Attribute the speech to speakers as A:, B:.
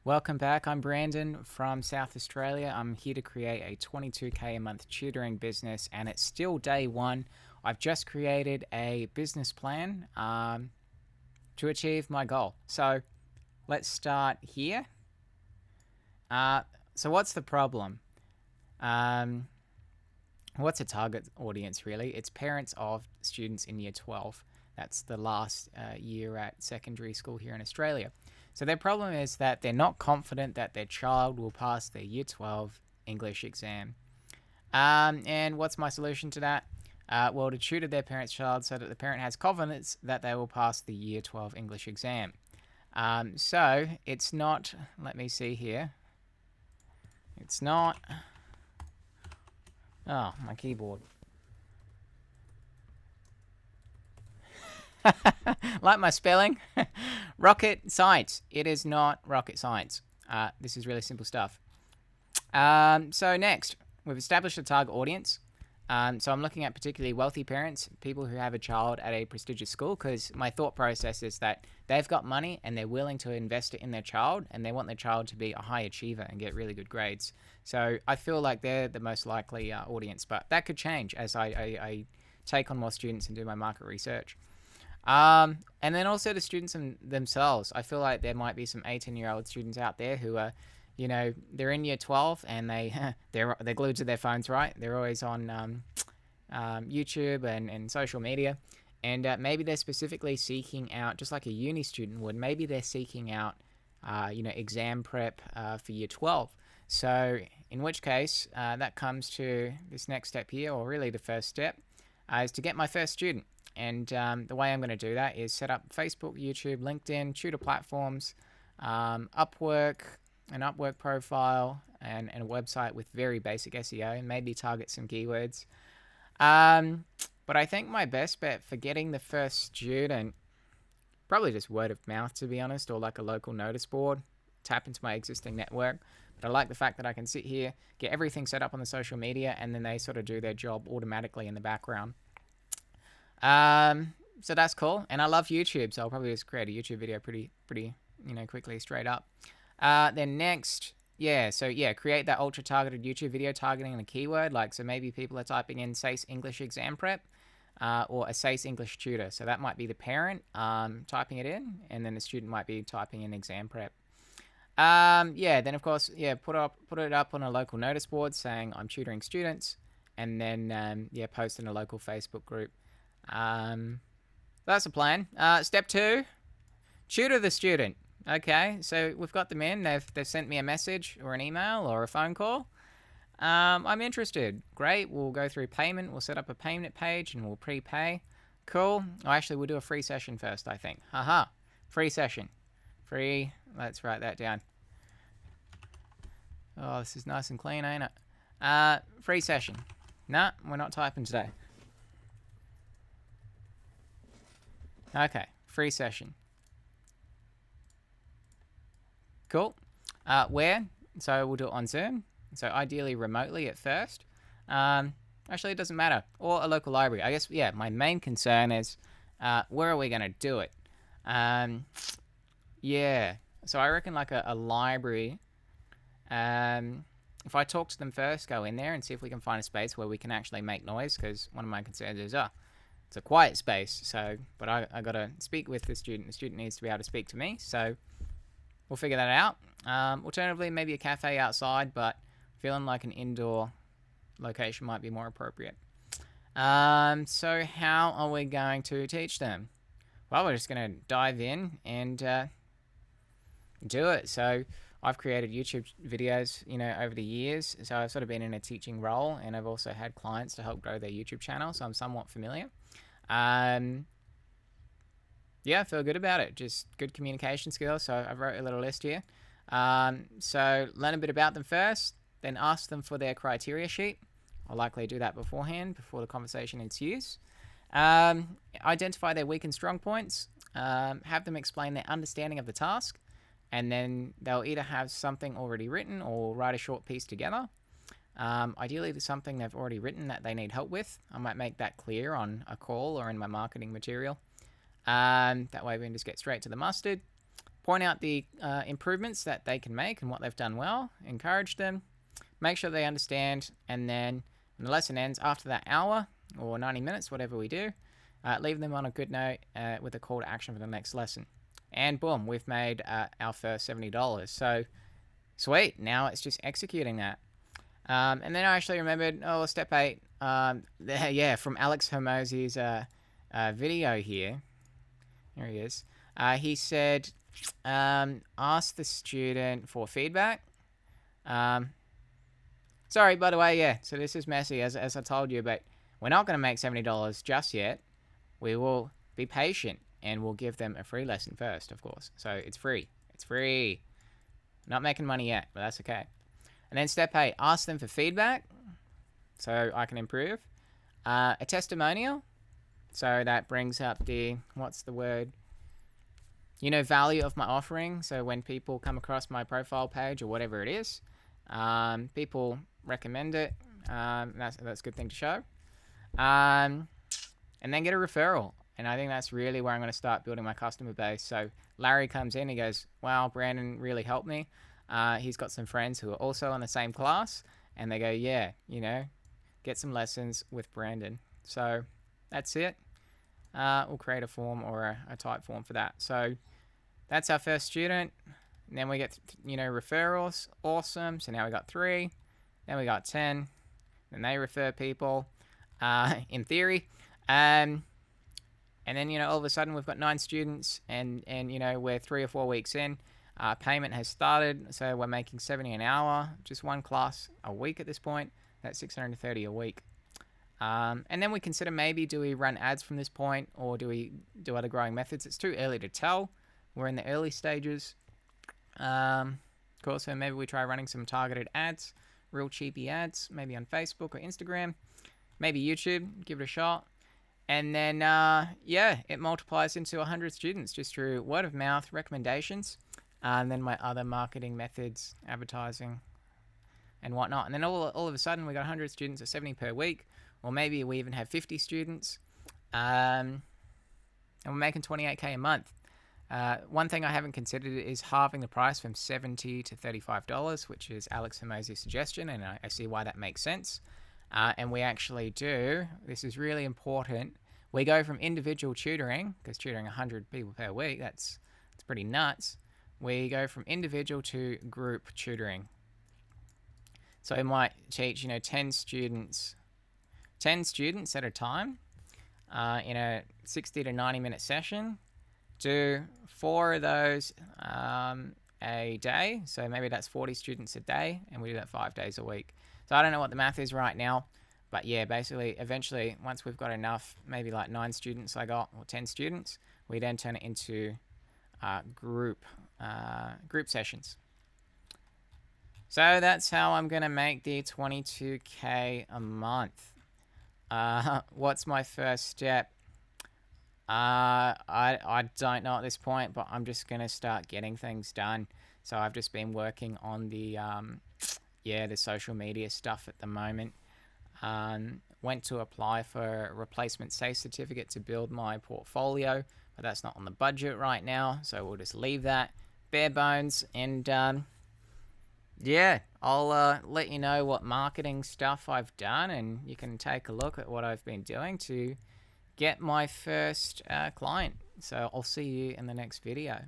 A: Welcome back. I'm Brandon from South Australia. I'm here to create a 22K a month tutoring business, and it's still day one. I've just created a business plan to achieve my goal. So let's start here. So, what's the problem? Um, what's a target audience really? It's parents of students in year 12. That's the last year at secondary school here in Australia. So their problem is that they're not confident that their child will pass their year 12 English exam. And what's my solution to that? Well, to tutor their parent's child so that the parent has confidence that they will pass the year 12 English exam. So it's not, let me see here. It's not, oh, my keyboard. Like my spelling, rocket science. It is not rocket science. This is really simple stuff. So next, we've established a target audience. So I'm looking at particularly wealthy parents, people who have a child at a prestigious school, because my thought process is that they've got money and they're willing to invest it in their child, and they want their child to be a high achiever and get really good grades. So I feel like they're the most likely audience, but that could change as I take on more students and do my market research. And then also the students themselves. I feel like there might be some 18-year-old students out there who are, they're in year 12 and they're glued to their phones, right? They're always on YouTube and social media, and maybe they're specifically seeking out, just like a uni student would. Maybe they're seeking out, exam prep for year 12. So in which case, that comes to this next step here, or really the first step, is to get my first student. And the way I'm going to do that is set up Facebook, YouTube, LinkedIn, tutor platforms, Upwork, an Upwork profile, and a website with very basic SEO, and maybe target some keywords. But I think my best bet for getting the first student, probably just word of mouth, to be honest, or like a local notice board, tap into my existing network. But I like the fact that I can sit here, get everything set up on the social media, and then they sort of do their job automatically in the background. So that's cool, and I love YouTube, so I'll probably just create a YouTube video pretty, quickly, straight up. Then next, create that ultra targeted YouTube video targeting the keyword. So maybe people are typing in SACE English exam prep, or a SACE English tutor. So that might be the parent typing it in, and then the student might be typing in exam prep. Then of course, put it up on a local notice board saying I'm tutoring students, and then post in a local Facebook group. That's the plan. Step 2, tutor the student. Okay, so we've got them in. They've sent me a message or an email or a phone call. I'm interested. Great. We'll go through payment. We'll set up a payment page and we'll prepay. Cool. Oh, actually, we'll do a free session first, I think. Haha. Free session. Free. Let's write that down. Oh, this is nice and clean, ain't it? Free session. Nah, we're not typing today. Okay, free session. Cool. Where? So we'll do it on Zoom. So ideally remotely at first. Actually, it doesn't matter. Or a local library. I guess, my main concern is where are we going to do it? So I reckon like a library. If I talk to them first, go in there and see if we can find a space where we can actually make noise, because one of my concerns is, it's a quiet space, but I got to speak with the student. The student needs to be able to speak to me, so we'll figure that out. Alternatively, maybe a cafe outside, but feeling like an indoor location might be more appropriate. So how are we going to teach them? Well, we're just going to dive in and do it. So I've created YouTube videos, over the years. So I've sort of been in a teaching role, and I've also had clients to help grow their YouTube channel, so I'm somewhat familiar. I feel good about it. Just good communication skills. So I've wrote a little list here. So learn a bit about them first, then ask them for their criteria sheet. I'll likely do that beforehand, before the conversation ensues. Identify their weak and strong points. Have them explain their understanding of the task, and then they'll either have something already written or write a short piece together. Ideally, there's something they've already written that they need help with. I might make that clear on a call or in my marketing material. That way we can just get straight to the mustard. point out the improvements that they can make and what they've done well, encourage them, make sure they understand, and then when the lesson ends, after that hour or 90 minutes, whatever we do, leave them on a good note with a call to action for the next lesson. And boom, we've made our first $70. So sweet, now it's just executing that. And then I actually remembered, step 8, from Alex Hermosi's video here. Here he is. He said, ask the student for feedback. Sorry, by the way, yeah, so this is messy, as I told you, but we're not going to make $70 just yet. We will be patient, and we'll give them a free lesson first, of course. So it's free. It's free. Not making money yet, but that's okay. And then step 8, ask them for feedback so I can improve. A testimonial. So that brings up the, what's the word? Value of my offering. So when people come across my profile page or whatever it is, people recommend it. That's a good thing to show. And then get a referral. And I think that's really where I'm going to start building my customer base. So Larry comes in, he goes, wow, Brandon really helped me. He's got some friends who are also in the same class, and they go, yeah, get some lessons with Brandon. So that's it. We'll create a form or a type form for that. So that's our first student. And then we get, referrals. Awesome. So now we got 3. Then we got 10. Then they refer people, in theory. And then, all of a sudden we've got 9 students and we're 3 or 4 weeks in. Payment has started, so we're making $70 an hour, just one class a week at this point. That's $630 a week. And then we consider maybe do we run ads from this point, or do we do other growing methods? It's too early to tell. We're in the early stages. Cool, so maybe we try running some targeted ads, real cheapy ads, maybe on Facebook or Instagram, maybe YouTube, give it a shot. And then, it multiplies into 100 students just through word of mouth, recommendations, and then my other marketing methods, advertising, and whatnot. And then all of a sudden, we got 100 students at 70 per week, or maybe we even have 50 students, and we're making $28K a month. One thing I haven't considered is halving the price from $70 to $35, which is Alex Hermosi's suggestion, and I see why that makes sense. And we actually do, this is really important, we go from individual tutoring, because tutoring 100 people per week, that's pretty nuts. We go from individual to group tutoring. So I might teach, 10 students at a time in a 60 to 90 minute session. Do 4 of those a day. So maybe that's 40 students a day, and we do that 5 days a week. So I don't know what the math is right now, but yeah, basically, eventually, once we've got enough, maybe like 9 students or 10 students, we then turn it into group sessions. So that's how I'm going to make the $22K a month. What's my first step? I don't know at this point, but I'm just going to start getting things done. So I've just been working on the social media stuff at the moment. Went to apply for a replacement safe certificate to build my portfolio, but that's not on the budget right now, so we'll just leave that bare bones. And I'll let you know what marketing stuff I've done, and you can take a look at what I've been doing to get my first client. So I'll see you in the next video.